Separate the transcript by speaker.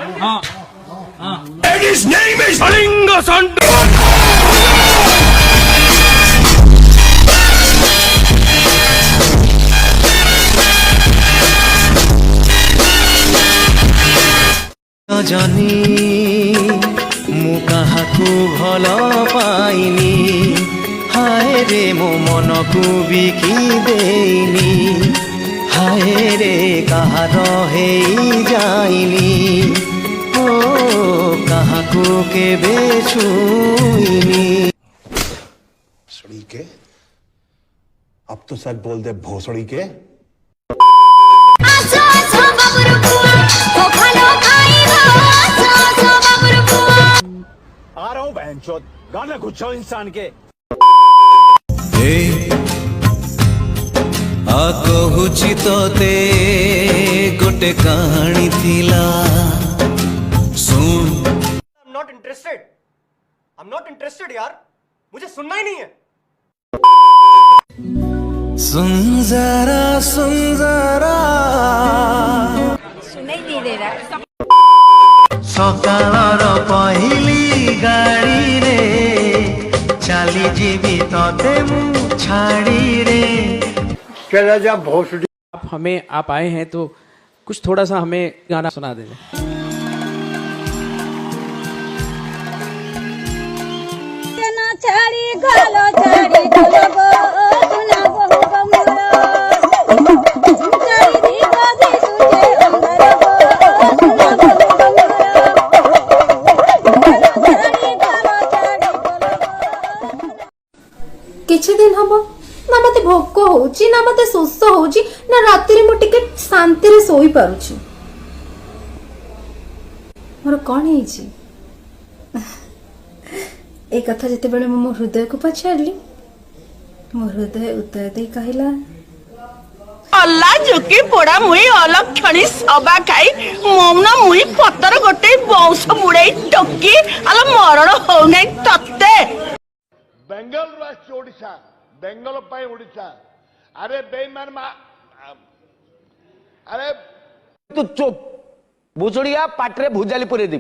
Speaker 1: हाँ हाँ। And his name is Kalinga Santa.
Speaker 2: जानी मु काहाकू भल पाइनी हाय रे मो मन को बिकी देनी हाय रे कहार हे जाइनी ओ काहाकू के बेचुइनी
Speaker 3: सड़ी के अब तो सच बोल दे भोसड़ी के
Speaker 4: आ रहा हूँ बहनचोद गाना गुच्छो इंसान के
Speaker 2: कहुची तोते गोटे कहानी थिला सुन
Speaker 4: I'm not interested यार मुझे सुनना ही नहीं है
Speaker 2: सुन जरा
Speaker 5: सुनाई नहीं दे रहा
Speaker 2: सकाळर पहिली गाड़ी रे चली जीवी तोते मु छाड़ी रे
Speaker 4: चला जा भोसड़ी।
Speaker 1: आप आए हैं तो कुछ थोड़ा सा हमें गाना सुना दें।
Speaker 5: छाड़ी घालो छाड़ी ढोलबो सुना बहु कमलो छाड़ी दी गोदी तुझे अंदरबो सुना बहु कमलो छाड़ी घालो छाड़ी ढोलबो
Speaker 6: किछि दिन हबो ना मते भोक होउची ना मते शोष होउची ना राति रे मु टिके शांति रे सोई पारुची मोर कोन हेची ए कथा जते बेले मो हृदय को पछारली मो हृदय उत्तर दे कहला
Speaker 7: अल्लाह जुकी पोड़ा मुई अलक्षणी सबा खाई मौना मुई पतर गोटे बंश बुड़ाई टकी अल मरण हो नहीं तत्ते
Speaker 4: बेंगल राष्ट्र ओडिशा बेंगल पाई ओडिशा अरे बेईमान अरे
Speaker 8: तू चुप भुसुड़िया पाटरे भुजाली पुरे दी